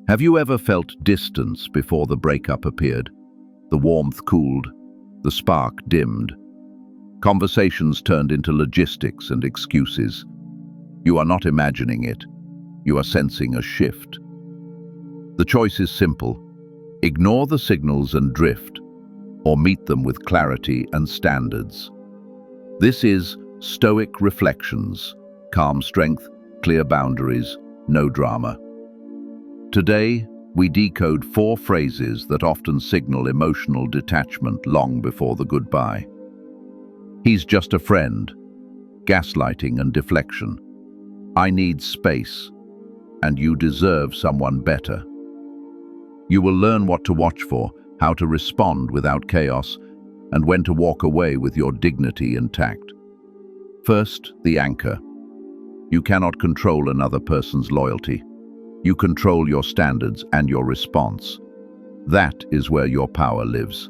Have you ever felt distance before the breakup appeared? The warmth cooled, the spark dimmed. Conversations turned into logistics and excuses. You are not imagining it. You are sensing a shift. The choice is simple. Ignore the signals and drift, or meet them with clarity and standards. This is Stoic Reflections. Calm strength, clear boundaries, no drama. Today, we decode 4 phrases that often signal emotional detachment long before the goodbye. He's just a friend. Gaslighting and deflection. I need space, and you deserve someone better. You will learn what to watch for, how to respond without chaos, and when to walk away with your dignity intact. First, the anchor. You cannot control another person's loyalty. You control your standards and your response. That is where your power lives.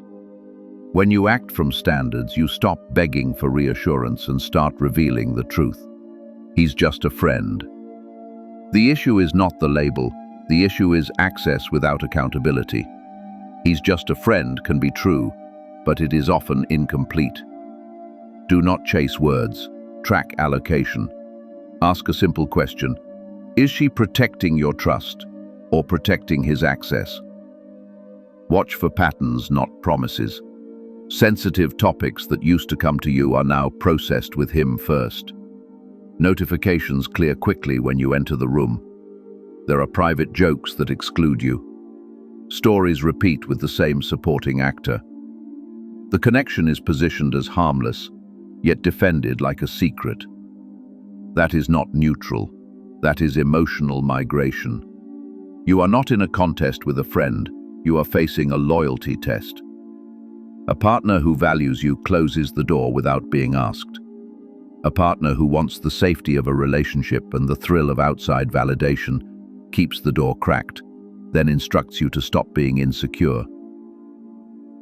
When you act from standards, you stop begging for reassurance and start revealing the truth. He's just a friend. The issue is not the label. The issue is access without accountability. He's just a friend can be true, but it is often incomplete. Do not chase words. Track allocation. Ask a simple question. Is she protecting your trust or protecting his access? Watch for patterns, not promises. Sensitive topics that used to come to you are now processed with him first. Notifications clear quickly when you enter the room. There are private jokes that exclude you. Stories repeat with the same supporting actor. The connection is positioned as harmless, yet defended like a secret. That is not neutral. That is emotional migration. You are not in a contest with a friend. You are facing a loyalty test. A partner who values you closes the door without being asked. A partner who wants the safety of a relationship and the thrill of outside validation keeps the door cracked, then instructs you to stop being insecure.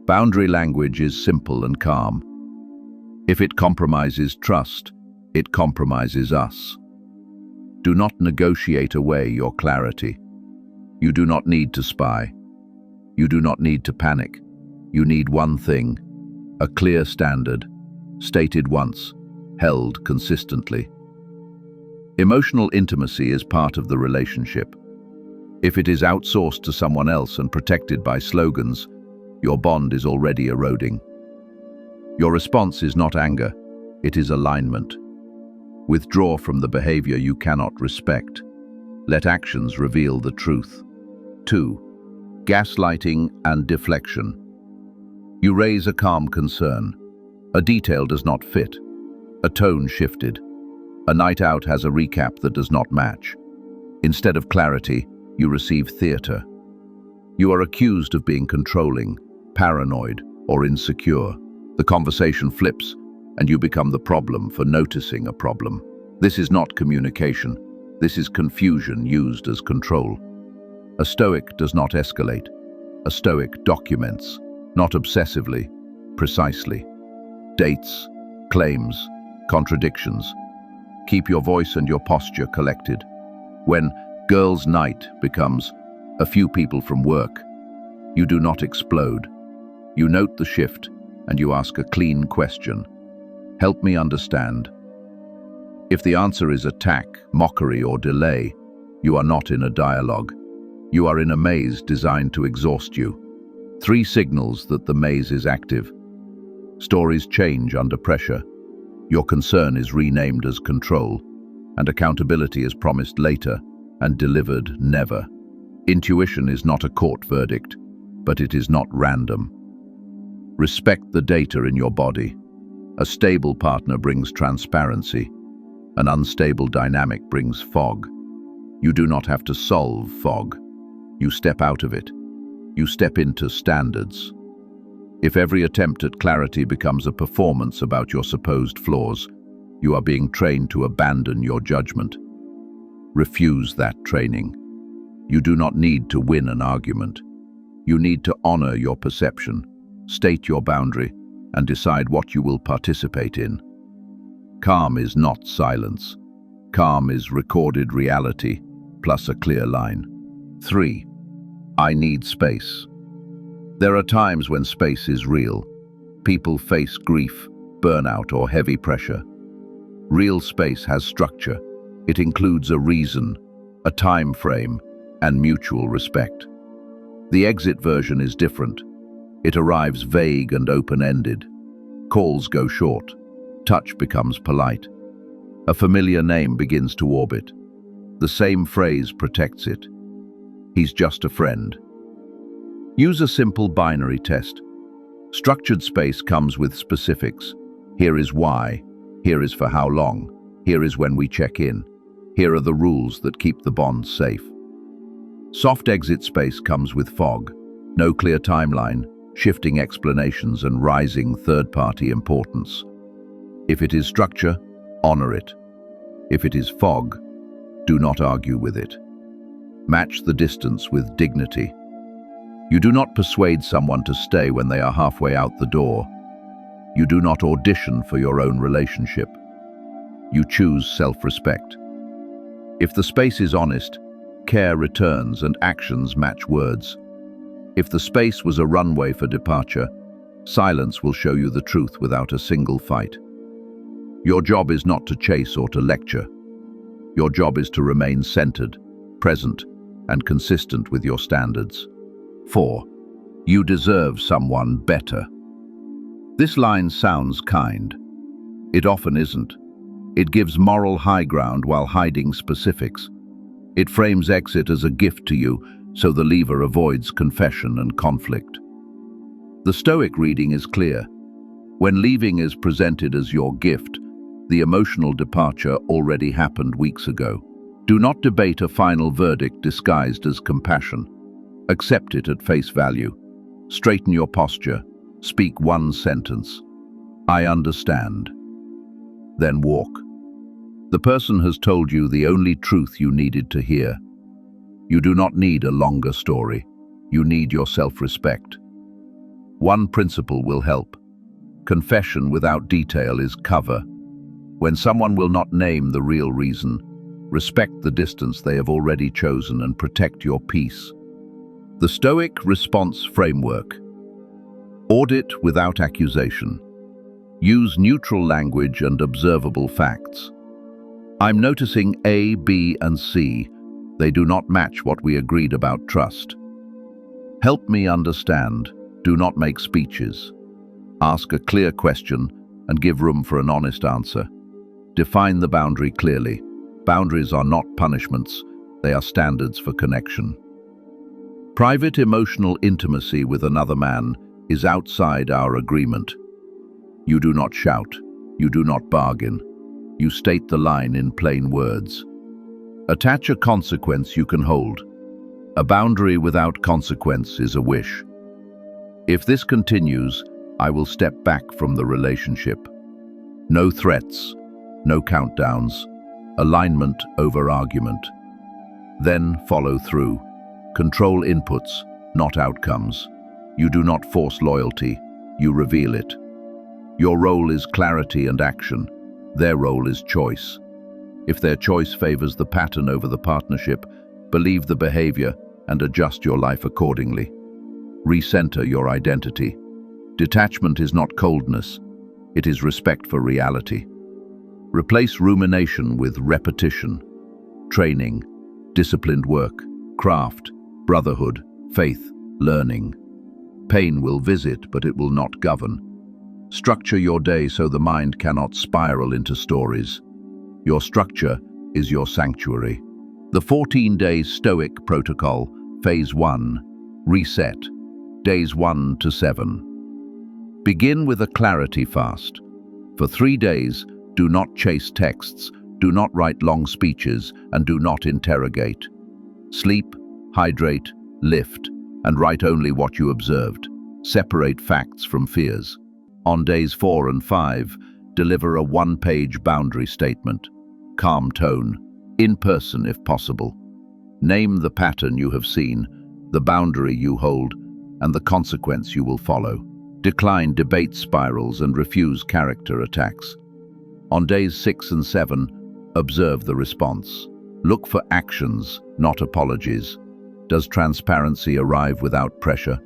Boundary language is simple and calm. If it compromises trust, it compromises us. Do not negotiate away your clarity. You do not need to spy. You do not need to panic. You need one thing: a clear standard, stated once, held consistently. Emotional intimacy is part of the relationship. If it is outsourced to someone else and protected by slogans, your bond is already eroding. Your response is not anger, it is alignment. Withdraw from the behavior you cannot respect. Let actions reveal the truth. 2. Gaslighting and deflection. You raise a calm concern. A detail does not fit. A tone shifted. A night out has a recap that does not match. Instead of clarity, you receive theater. You are accused of being controlling, paranoid, or insecure. The conversation flips, and you become the problem for noticing a problem. This is not communication. This is confusion used as control. A Stoic does not escalate. A Stoic documents, not obsessively, precisely. Dates, claims, contradictions. Keep your voice and your posture collected. When girls' night becomes a few people from work, you do not explode. You note the shift, and you ask a clean question. Help me understand. If the answer is attack, mockery, or delay, you are not in a dialogue. You are in a maze designed to exhaust you. 3 signals that the maze is active. Stories change under pressure. Your concern is renamed as control, and accountability is promised later and delivered never. Intuition is not a court verdict, but it is not random. Respect the data in your body. A stable partner brings transparency. An unstable dynamic brings fog. You do not have to solve fog. You step out of it. You step into standards. If every attempt at clarity becomes a performance about your supposed flaws, you are being trained to abandon your judgment. Refuse that training. You do not need to win an argument. You need to honor your perception, state your boundary, and decide what you will participate in. Calm is not silence. Calm is recorded reality, plus a clear line. 3. I need space. There are times when space is real. People face grief, burnout, or heavy pressure. Real space has structure. It includes a reason, a time frame, and mutual respect. The exit version is different. It arrives vague and open-ended. Calls go short. Touch becomes polite. A familiar name begins to orbit. The same phrase protects it. He's just a friend. Use a simple binary test. Structured space comes with specifics. Here is why. Here is for how long. Here is when we check in. Here are the rules that keep the bonds safe. Soft exit space comes with fog. No clear timeline, shifting explanations, and rising third-party importance. If it is structure, honor it. If it is fog, do not argue with it. Match the distance with dignity. You do not persuade someone to stay when they are halfway out the door. You do not audition for your own relationship. You choose self-respect. If the space is honest, care returns and actions match words. If the space was a runway for departure, silence will show you the truth without a single fight. Your job is not to chase or to lecture. Your job is to remain centered, present, and consistent with your standards. 4. You deserve someone better. This line sounds kind. It often isn't. It gives moral high ground while hiding specifics. It frames exit as a gift to you, so the leaver avoids confession and conflict. The Stoic reading is clear. When leaving is presented as your gift, the emotional departure already happened weeks ago. Do not debate a final verdict disguised as compassion. Accept it at face value. Straighten your posture. Speak one sentence. I understand. Then walk. The person has told you the only truth you needed to hear. You do not need a longer story. You need your self-respect. One principle will help. Confession without detail is cover. When someone will not name the real reason, respect the distance they have already chosen and protect your peace. The Stoic response framework. Audit without accusation. Use neutral language and observable facts. I'm noticing A, B, and C. They do not match what we agreed about trust. Help me understand. Do not make speeches. Ask a clear question and give room for an honest answer. Define the boundary clearly. Boundaries are not punishments. They are standards for connection. Private emotional intimacy with another man is outside our agreement. You do not shout. You do not bargain. You state the line in plain words. Attach a consequence you can hold. A boundary without consequence is a wish. If this continues, I will step back from the relationship. No threats, no countdowns, alignment over argument. Then follow through. Control inputs, not outcomes. You do not force loyalty, you reveal it. Your role is clarity and action. Their role is choice. If their choice favors the pattern over the partnership, believe the behavior and adjust your life accordingly. Recenter your identity. Detachment is not coldness. It is respect for reality. Replace rumination with repetition, training, disciplined work, craft, brotherhood, faith, learning. Pain will visit, but it will not govern. Structure your day so the mind cannot spiral into stories. Your structure is your sanctuary. The 14-day Stoic Protocol, Phase 1, Reset, Days 1 to 7. Begin with a clarity fast. For 3 days, do not chase texts, do not write long speeches, and do not interrogate. Sleep, hydrate, lift, and write only what you observed. Separate facts from fears. On days 4 and 5, deliver a one-page boundary statement. Calm tone, in person if possible. Name the pattern you have seen, the boundary you hold, and the consequence you will follow. Decline debate spirals and refuse character attacks. On days 6 and 7, observe the response. Look for actions, not apologies. Does transparency arrive without pressure?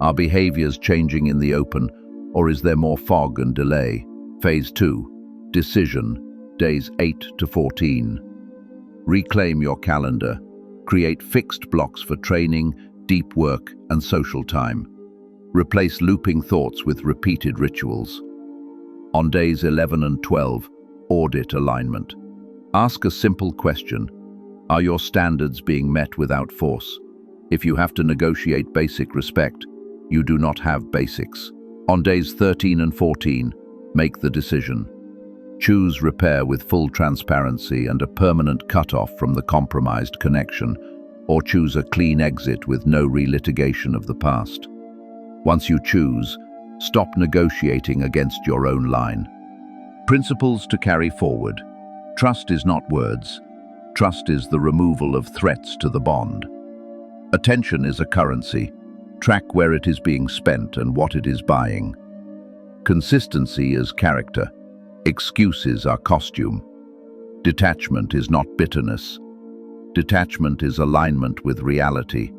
Are behaviors changing in the open, or is there more fog and delay? Phase 2. Decision, days 8 to 14. Reclaim your calendar. Create fixed blocks for training, deep work, and social time. Replace looping thoughts with repeated rituals. On days 11 and 12, audit alignment. Ask a simple question. Are your standards being met without force? If you have to negotiate basic respect, you do not have basics. On days 13 and 14, make the decision. Choose repair with full transparency and a permanent cutoff from the compromised connection, or choose a clean exit with no relitigation of the past. Once you choose, stop negotiating against your own line. Principles to carry forward. Trust is not words. Trust is the removal of threats to the bond. Attention is a currency. Track where it is being spent and what it is buying. Consistency is character. Excuses are costume. Detachment is not bitterness. Detachment is alignment with reality.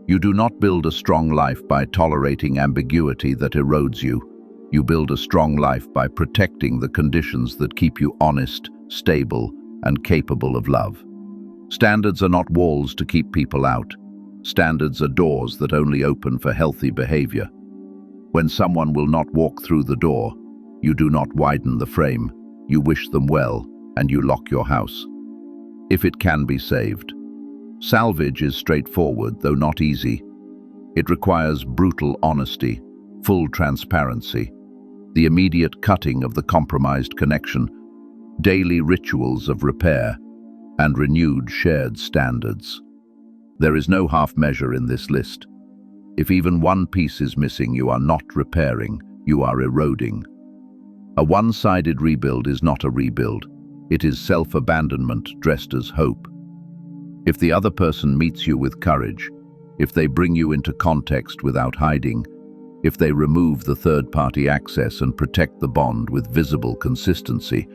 You do not build a strong life by tolerating ambiguity that erodes you. You build a strong life by protecting the conditions that keep you honest, stable, and capable of love. Standards are not walls to keep people out. Standards are doors that only open for healthy behavior. When someone will not walk through the door, you do not widen the frame. You wish them well, and you lock your house. If it can be saved. Salvage is straightforward, though not easy. It requires brutal honesty, full transparency, the immediate cutting of the compromised connection, daily rituals of repair, and renewed shared standards. There is no half measure in this list. If even one piece is missing, you are not repairing, you are eroding. A one-sided rebuild is not a rebuild. It is self-abandonment dressed as hope. If the other person meets you with courage, if they bring you into context without hiding, if they remove the third-party access and protect the bond with visible consistency,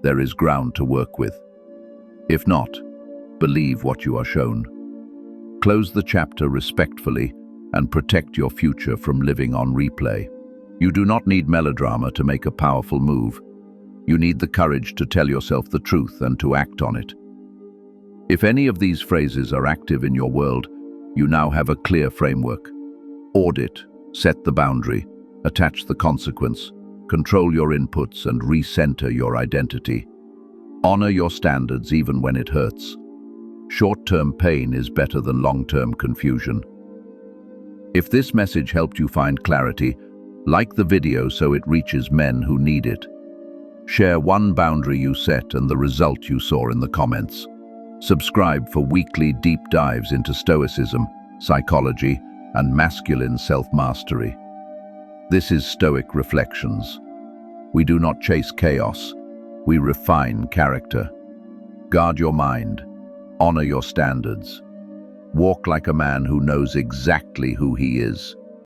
there is ground to work with. If not, believe what you are shown. Close the chapter respectfully and protect your future from living on replay. You do not need melodrama to make a powerful move. You need the courage to tell yourself the truth and to act on it. If any of these phrases are active in your world, you now have a clear framework. Audit, set the boundary, attach the consequence, control your inputs and recenter your identity. Honor your standards even when it hurts. Short-term pain is better than long-term confusion. If this message helped you find clarity, like the video so it reaches men who need it. Share one boundary you set and the result you saw in the comments. Subscribe for weekly deep dives into Stoicism, psychology, and masculine self-mastery. This is Stoic Reflections. We do not chase chaos, we refine character. Guard your mind, honor your standards. Walk like a man who knows exactly who he is.